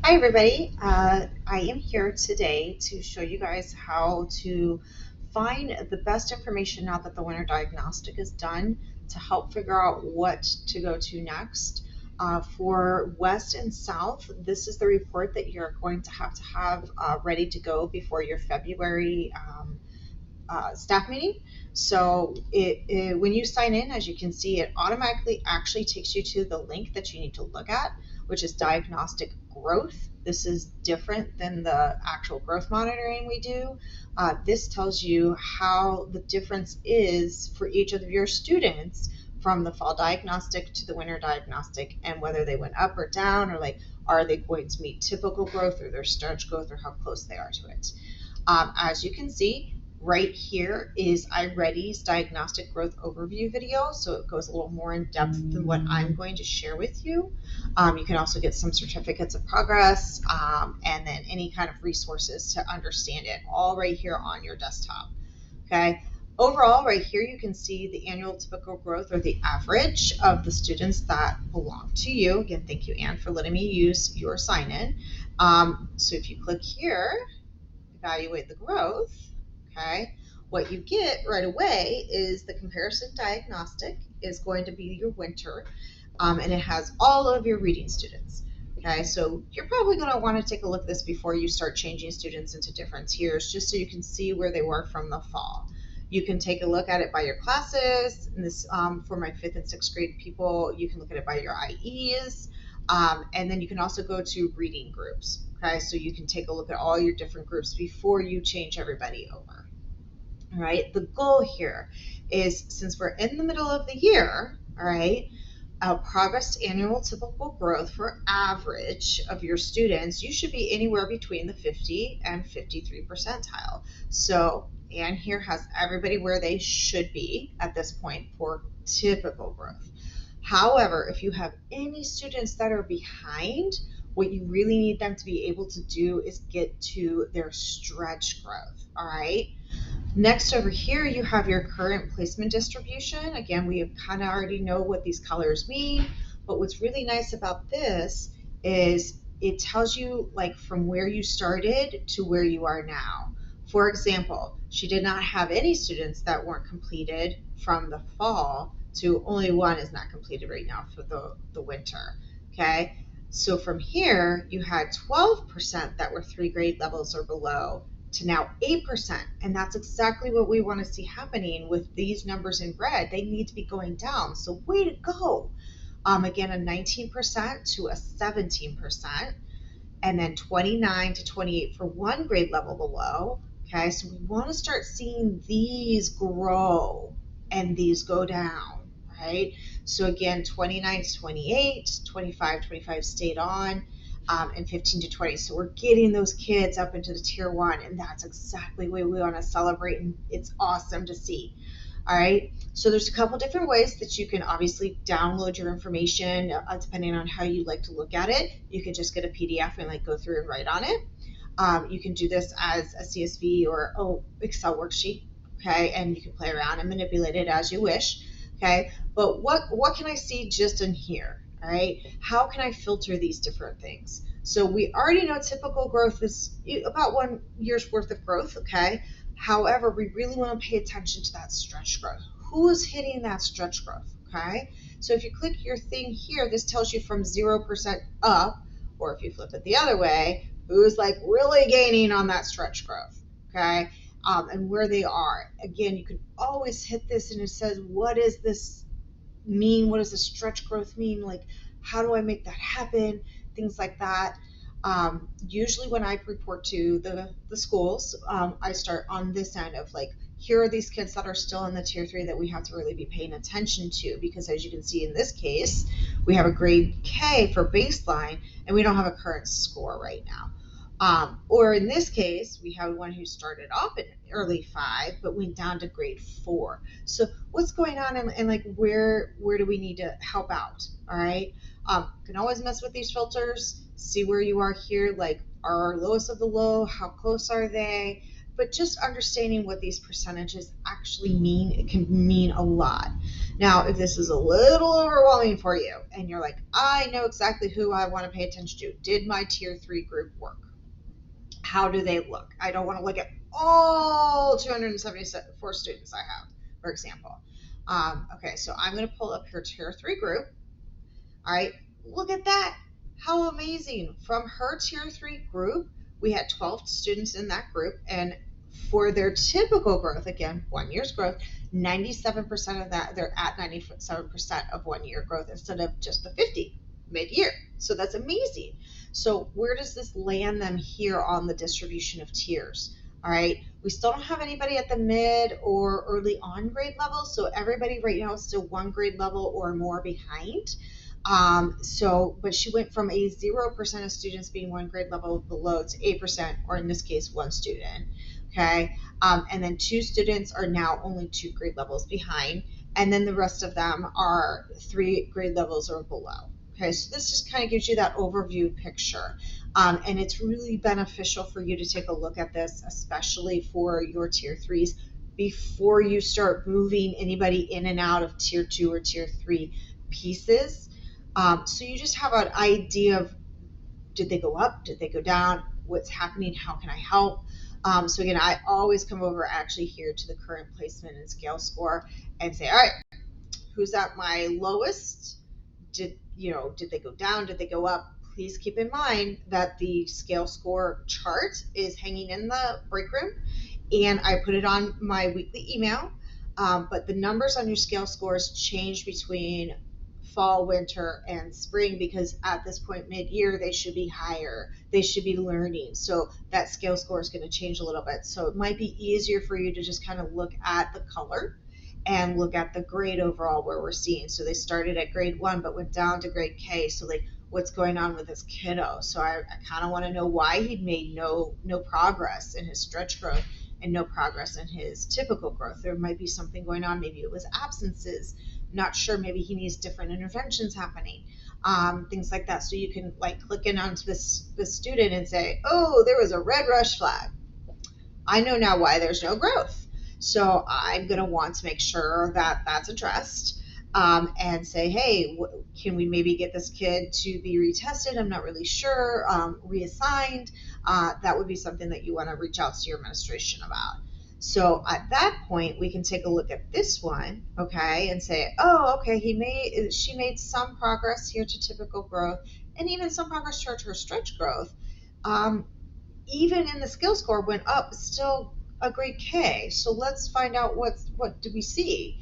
Hi everybody, I am here today to show you guys how to find the best information now that the winter diagnostic is done to help figure out what to go to next. For West and South, this is the report that you're going to have ready to go before your February staff meeting. So when you sign in, as you can see, it automatically actually takes you to the link that you need to look at, which is diagnostic growth. This is different than the actual growth monitoring we do. This tells you how the difference is for each of your students from the fall diagnostic to the winter diagnostic, and whether they went up or down, or like, are they going to meet typical growth or their stretch growth, or how close they are to it. As you can see, right here is iReady's diagnostic growth overview video, so it goes a little more in depth than what I'm going to share with you. You can also get some certificates of progress, and then any kind of resources to understand it, all right here on your desktop. Okay. Overall, right here, you can see the annual typical growth, or the average of the students that belong to you. Again, thank you, Anne, for letting me use your sign-in. So if you click here, evaluate the growth, okay, what you get right away is the comparison diagnostic is going to be your winter, and it has all of your reading students. Okay, so you're probably going to want to take a look at this before you start changing students into different tiers, just so you can see where they were from the fall. You can take a look at it by your classes. And this, for my 5th and 6th grade people, you can look at it by your IEs. And then you can also go to reading groups. Okay, so you can take a look at all your different groups before you change everybody over. All right, the goal here is, since we're in the middle of the year, all right, progress to annual typical growth for average of your students, you should be anywhere between the 50 and 53 percentile. So Anne here has everybody where they should be at this point for typical growth. However, if you have any students that are behind, what you really need them to be able to do is get to their stretch growth. All right. Next over here, you have your current placement distribution. Again, we kind of already know what these colors mean, but what's really nice about this is it tells you like from where you started to where you are now. For example, she did not have any students that weren't completed from the fall to only one is not completed right now for the winter. Okay. So from here, you had 12% that were 3 grade levels or below, to now 8%. And that's exactly what we want to see happening with these numbers in red. They need to be going down. So way to go. Again, a 19% to a 17%, and then 29 to 28 for 1 grade level below. Okay, so we want to start seeing these grow and these go down, right? So again, 29 to 28, 25 stayed on, and 15 to 20. So we're getting those kids up into the tier 1, and that's exactly what we want to celebrate, and it's awesome to see. All right, so there's a couple different ways that you can obviously download your information, depending on how you like to look at it. You can just get a PDF and like go through and write on it. You can do this as a CSV or Excel worksheet, okay, and you can play around and manipulate it as you wish, okay. But what can I see just in here? All right, how can I filter these different things? So we already know typical growth is about 1 year's worth of growth, okay. However, we really want to pay attention to that stretch growth. Who is hitting that stretch growth, okay? So if you click your thing here, this tells you from 0% up, or if you flip it the other way, who's like really gaining on that stretch growth, okay? And where they are. Again, you can always hit this and it says, what does this mean? What does the stretch growth mean? Like, how do I make that happen? Things like that. Usually when I report to the schools, I start on this end of like, here are these kids that are still in the tier 3 that we have to really be paying attention to, because as you can see in this case, we have a grade K for baseline and we don't have a current score right now. Or in this case, we have one who started off in early 5 but went down to grade 4. So what's going on, and like where do we need to help out? All right. You can always mess with these filters, see where you are here, like our lowest of the low, how close are they? But just understanding what these percentages actually mean, it can mean a lot. Now, if this is a little overwhelming for you and you're like, I know exactly who I want to pay attention to, did my tier 3 group work? How do they look? I don't want to look at all 274 students I have, for example. Okay, so I'm going to pull up her tier 3 group. All right, look at that. How amazing. From her tier 3 group, we had 12 students in that group, and for their typical growth, again, 1 year's growth, 97% of that, they're at 97% of 1 year growth instead of just the 50 mid-year. So that's amazing. So where does this land them here on the distribution of tiers? All right, we still don't have anybody at the mid or early on grade level, so everybody right now is still 1 grade level or more behind. But she went from a 0% of students being 1 grade level below to 8%, or in this case, one student. Okay. And then 2 students are now only 2 grade levels behind. And then the rest of them are 3 grade levels or below. Okay. So this just kind of gives you that overview picture. And it's really beneficial for you to take a look at this, especially for your tier 3s, before you start moving anybody in and out of tier 2 or tier 3 pieces. So you just have an idea of, did they go up? Did they go down? What's happening? How can I help? So again, I always come over actually here to the current placement and scale score and say, all right, who's at my lowest? Did they go down? Did they go up? Please keep in mind that the scale score chart is hanging in the break room, and I put it on my weekly email. But the numbers on your scale scores change between fall, winter, and spring, because at this point mid-year they should be higher. They should be learning. So that scale score is going to change a little bit. So it might be easier for you to just kind of look at the color and look at the grade overall where we're seeing. So they started at grade 1 but went down to grade K. So like, what's going on with this kiddo? So I kind of want to know why he'd made no progress in his stretch growth and no progress in his typical growth. There might be something going on. Maybe it was absences. Not sure. Maybe he needs different interventions happening. Things like that. So you can like click in onto this student and say, oh, there was a red rush flag. I know now why there's no growth. So I'm going to want to make sure that that's addressed, and say, hey, can we maybe get this kid to be retested? I'm not really sure. Reassigned. That would be something that you want to reach out to your administration about. So at that point, we can take a look at this one, okay, and say, oh, okay, she made some progress here to typical growth, and even some progress towards her stretch growth. Even in the skill score went up, still a grade K. So let's find out what do we see.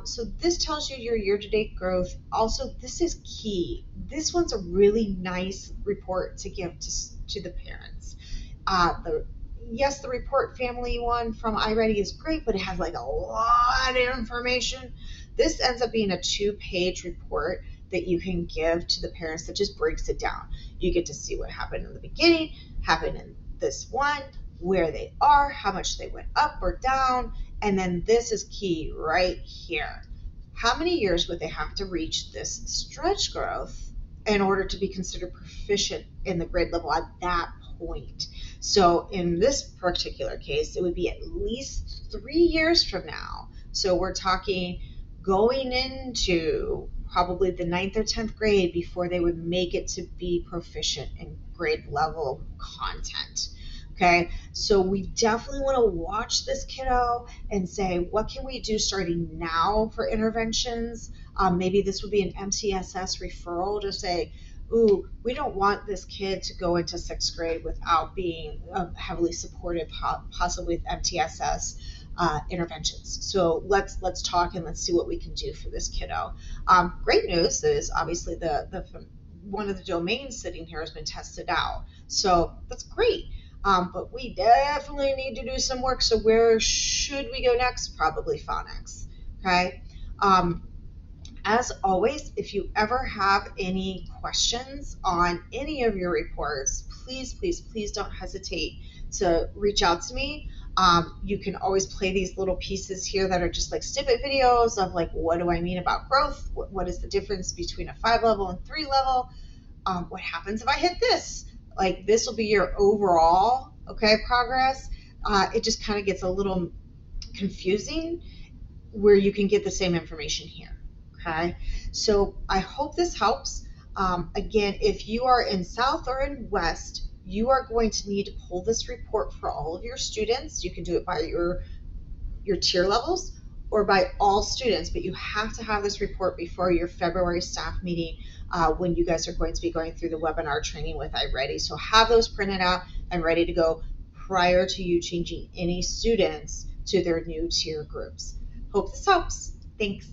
So this tells you your year-to-date growth. Also, this is key. This one's a really nice report to give to the parents. The report family one from iReady is great, but it has like a lot of information. This ends up being a 2-page report that you can give to the parents that just breaks it down. You get to see what happened in the beginning, happened in this one, where they are, how much they went up or down, and then this is key right here. How many years would they have to reach this stretch growth in order to be considered proficient in the grade level at that point? So in this particular case, it would be at least 3 years from now. So we're talking going into probably the 9th or 10th grade before they would make it to be proficient in grade level content. Okay, so we definitely want to watch this kiddo and say, what can we do starting now for interventions? Maybe this would be an MTSS referral to say, ooh, we don't want this kid to go into 6th grade without being heavily supported, possibly with MTSS interventions. So let's talk and let's see what we can do for this kiddo. Great news is obviously the one of the domains sitting here has been tested out, so that's great. But we definitely need to do some work. So where should we go next? Probably phonics. Okay. As always, if you ever have any questions on any of your reports, please, please, please don't hesitate to reach out to me. You can always play these little pieces here that are just like snippet videos of like, what do I mean about growth? What is the difference between a 5-level and 3-level? What happens if I hit this? Like, this will be your overall, okay, progress. It just kind of gets a little confusing where you can get the same information here. Okay, so I hope this helps. Again, if you are in South or in West, you are going to need to pull this report for all of your students. You can do it by your tier levels or by all students, but you have to have this report before your February staff meeting when you guys are going to be going through the webinar training with iReady. So have those printed out and ready to go prior to you changing any students to their new tier groups. Hope this helps. Thanks.